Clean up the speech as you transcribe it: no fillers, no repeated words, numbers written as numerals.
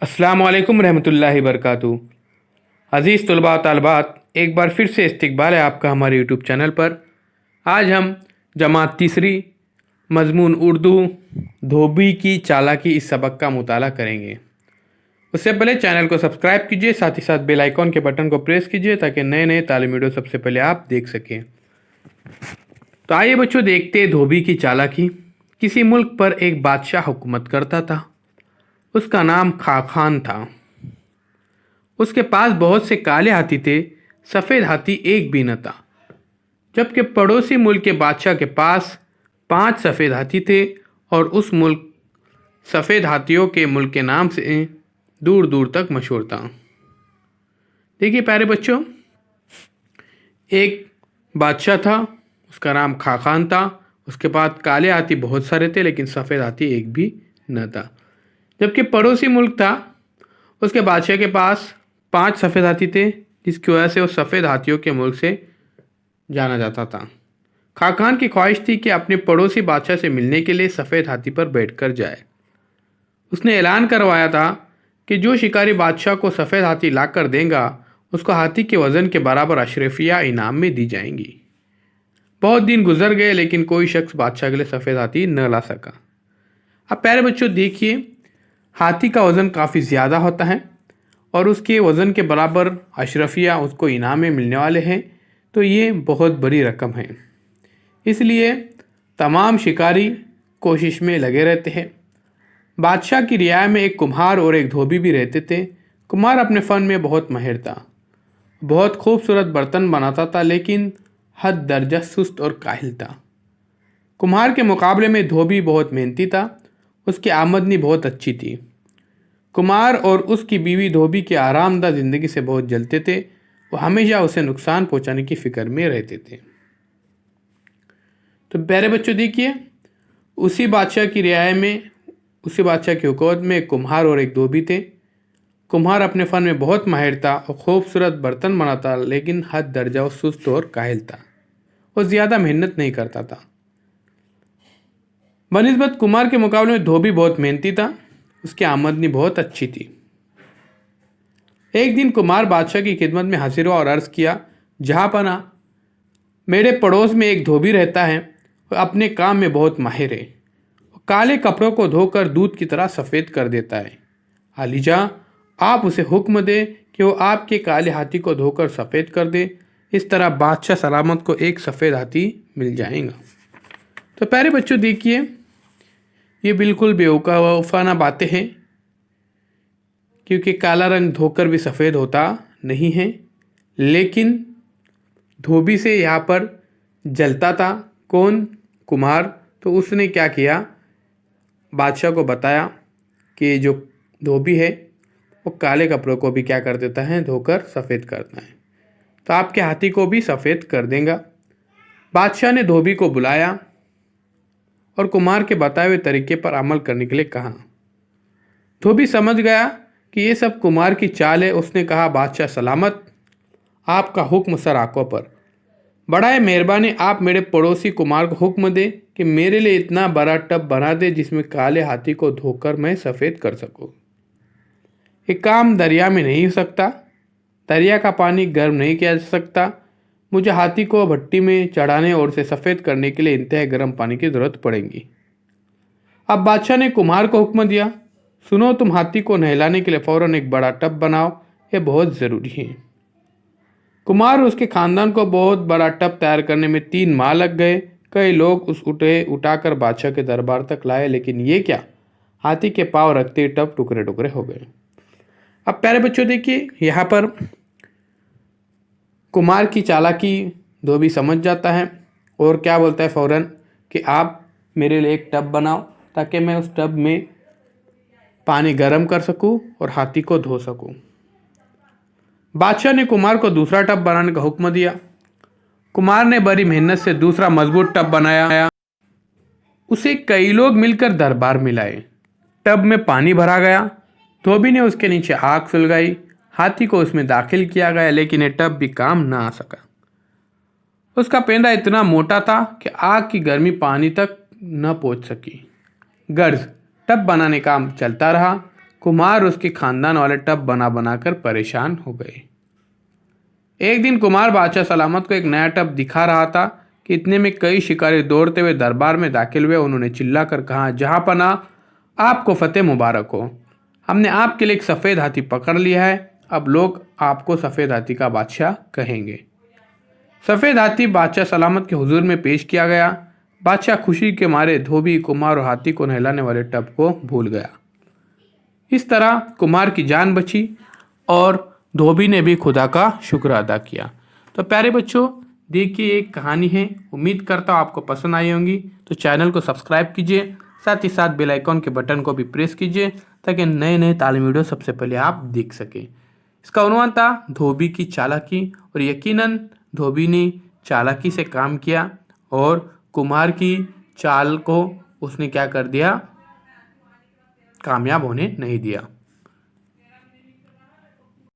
अस्सलाम वालेकुम रहमतुल्लाहि बरकातहू। अज़ीज़ तलबा तालबात, एक बार फिर से इस्तकबाल है आपका हमारे यूट्यूब चैनल पर। आज हम जमात तीसरी मज़मून उर्दू धोबी की चालाकी इस सबक का मुताला करेंगे। उससे पहले चैनल को सब्सक्राइब कीजिए, साथ ही साथ बेल आइकॉन के बटन को प्रेस कीजिए ताकि नए नए तालीमी वीडियो सबसे पहले आप देख सकें। तो आइए बच्चों, देखते हैं धोबी की चालाकी। किसी मुल्क पर एक बादशाह हुकूमत करता था। उसका नाम खाखान था। उसके पास बहुत से काले हाथी थे, सफ़ेद हाथी एक भी न था। जबकि पड़ोसी मुल्क के बादशाह के पास 5 सफ़ेद हाथी थे और उस मुल्क सफ़ेद हाथियों के मुल्क के नाम से दूर दूर तक मशहूर था। देखिए प्यारे बच्चों, एक बादशाह था, उसका नाम खाखान था। उसके पास काले हाथी बहुत सारे थे लेकिन सफ़ेद हाथी एक भी न था। जबकि पड़ोसी मुल्क था, उसके बादशाह के पास 5 सफ़ेद हाथी थे, जिसकी वजह से वो सफ़ेद हाथियों के मुल्क से जाना जाता था। खाखान की ख्वाहिश थी कि अपने पड़ोसी बादशाह से मिलने के लिए सफ़ेद हाथी पर बैठकर जाए। उसने ऐलान करवाया था कि जो शिकारी बादशाह को सफ़ेद हाथी ला कर देगा, उसको हाथी के वज़न के बराबर अशरफिया इनाम में दी जाएंगी। बहुत दिन गुजर गए लेकिन कोई शख्स बादशाह के लिए सफ़ेद हाथी न ला सका। अब प्यारे बच्चों देखिए, हाथी का वज़न काफ़ी ज़्यादा होता है और उसके वज़न के बराबर अशरफिया उसको इनाम में मिलने वाले हैं, तो ये बहुत बड़ी रकम है। इसलिए तमाम शिकारी कोशिश में लगे रहते हैं। बादशाह की रियाया में एक कुम्हार और एक धोबी भी रहते थे। कुम्हार अपने फ़न में बहुत माहिर था, बहुत खूबसूरत बर्तन बनाता था, लेकिन हद दर्जा सुस्त और काहिल था। कुम्हार के मुकाबले में धोबी बहुत मेहनती था, उसकी आमदनी बहुत अच्छी थी। कुम्हार और उसकी बीवी धोबी की आरामदाह ज़िंदगी से बहुत जलते थे। वो हमेशा उसे नुकसान पहुंचाने की फ़िक्र में रहते थे। तो प्यारे बच्चों देखिए, उसी बादशाह की रियाया में, उसी बादशाह की हुकूमत में एक कुम्हार और एक धोबी थे। कुम्हार अपने फ़न में बहुत माहिर था और खूबसूरत बर्तन बनाता, लेकिन हद दर्जा वो सुस्त और काहिल था। वो ज़्यादा मेहनत नहीं करता था। बनिस्बत कुम्हार के मुकाबले में धोबी बहुत मेहनती था, उसकी आमदनी बहुत अच्छी थी। एक दिन कुम्हार बादशाह की खिदमत में हाजिर हुआ और अर्ज़ किया, जहाँ पना, मेरे पड़ोस में एक धोबी रहता है, वह अपने काम में बहुत माहिर है। वो काले कपड़ों को धोकर दूध की तरह सफ़ेद कर देता है। अलीजा, आप उसे हुक्म दे कि वो आपके काले हाथी को धोकर सफ़ेद कर दे। इस तरह बादशाह सलामत को एक सफ़ेद हाथी मिल जाएगा। तो प्यारे बच्चों देखिए, ये बिल्कुल बेवकूफ़ाना बातें हैं, क्योंकि काला रंग धोकर भी सफ़ेद होता नहीं है। लेकिन धोबी से यहाँ पर जलता था कौन? कुम्हार। तो उसने क्या किया, बादशाह को बताया कि जो धोबी है वो काले कपड़ों को भी क्या कर देता है, धोकर सफ़ेद करता है, तो आपके हाथी को भी सफ़ेद कर देगा। बादशाह ने धोबी को बुलाया और कुम्हार के बताए हुए तरीके पर अमल करने के लिए कहा। धोबी समझ गया कि ये सब कुम्हार की चाल है। उसने कहा, बादशाह सलामत, आपका हुक्म सर आंखों पर। बड़ा है मेहरबानी, आप मेरे पड़ोसी कुम्हार को हुक्म दे कि मेरे लिए इतना बड़ा टब बना दे जिसमें काले हाथी को धोकर मैं सफ़ेद कर सकूं। ये काम दरिया में नहीं हो सकता, दरिया का पानी गर्म नहीं किया जा सकता। मुझे हाथी को भट्टी में चढ़ाने और उसे सफ़ेद करने के लिए इंतहा गर्म पानी की ज़रूरत पड़ेगी। अब बादशाह ने कुम्हार को हुक्म दिया, सुनो, तुम हाथी को नहलाने के लिए फ़ौरन एक बड़ा टब बनाओ, ये बहुत ज़रूरी है। कुम्हार और उसके खानदान को बहुत बड़ा टब तैयार करने में 3 माह लग गए। कई लोग उस उठाकर बादशाह के दरबार तक लाए, लेकिन ये क्या, हाथी के पाँव रखते ही टब टुकड़े टुकड़े हो गए। अब प्यारे बच्चों देखिए, यहाँ पर कुम्हार की चालाकी धोबी समझ जाता है और क्या बोलता है फ़ौरन कि आप मेरे लिए एक टब बनाओ ताकि मैं उस टब में पानी गर्म कर सकूं और हाथी को धो सकूं। बादशाह ने कुम्हार को दूसरा टब बनाने का हुक्म दिया। कुम्हार ने बड़ी मेहनत से दूसरा मजबूत टब बनाया। उसे कई लोग मिलकर दरबार में लाए। टब में पानी भरा गया। धोबी ने उसके नीचे आग सुलगाई। हाथी को उसमें दाखिल किया गया, लेकिन यह टब भी काम ना आ सका। उसका पेंदा इतना मोटा था कि आग की गर्मी पानी तक न पहुंच सकी। गर्ज, टब बनाने का काम चलता रहा। कुमार उसके खानदान वाले टब बना बनाकर परेशान हो गए। एक दिन कुमार बादशाह सलामत को एक नया टब दिखा रहा था कि इतने में कई शिकारी दौड़ते हुए दरबार में दाखिल हुए। उन्होंने चिल्लाकर कहा, जहां पना आपको फतेह मुबारक हो। हमने आपके लिए एक सफ़ेद हाथी पकड़ लिया है। अब लोग आपको सफ़ेद हाथी का बादशाह कहेंगे। सफ़ेद हाथी बादशाह सलामत के हुजूर में पेश किया गया। बादशाह खुशी के मारे धोबी, कुमार और हाथी को नहलाने वाले टब को भूल गया। इस तरह कुमार की जान बची और धोबी ने भी खुदा का शुक्र अदा किया। तो प्यारे बच्चों, देखिए एक कहानी है, उम्मीद करता हूँ आपको पसंद आई होंगी। तो चैनल को सब्सक्राइब कीजिए, साथ ही साथ बेल आइकॉन के बटन को भी प्रेस कीजिए ताकि नए नए तालीमी वीडियो सबसे पहले आप देख सकें। इसका उन्वान था धोबी की चालाकी, और यकीनन धोबी ने चालाकी से काम किया और कुमार की चाल को उसने क्या कर दिया, कामयाब होने नहीं दिया।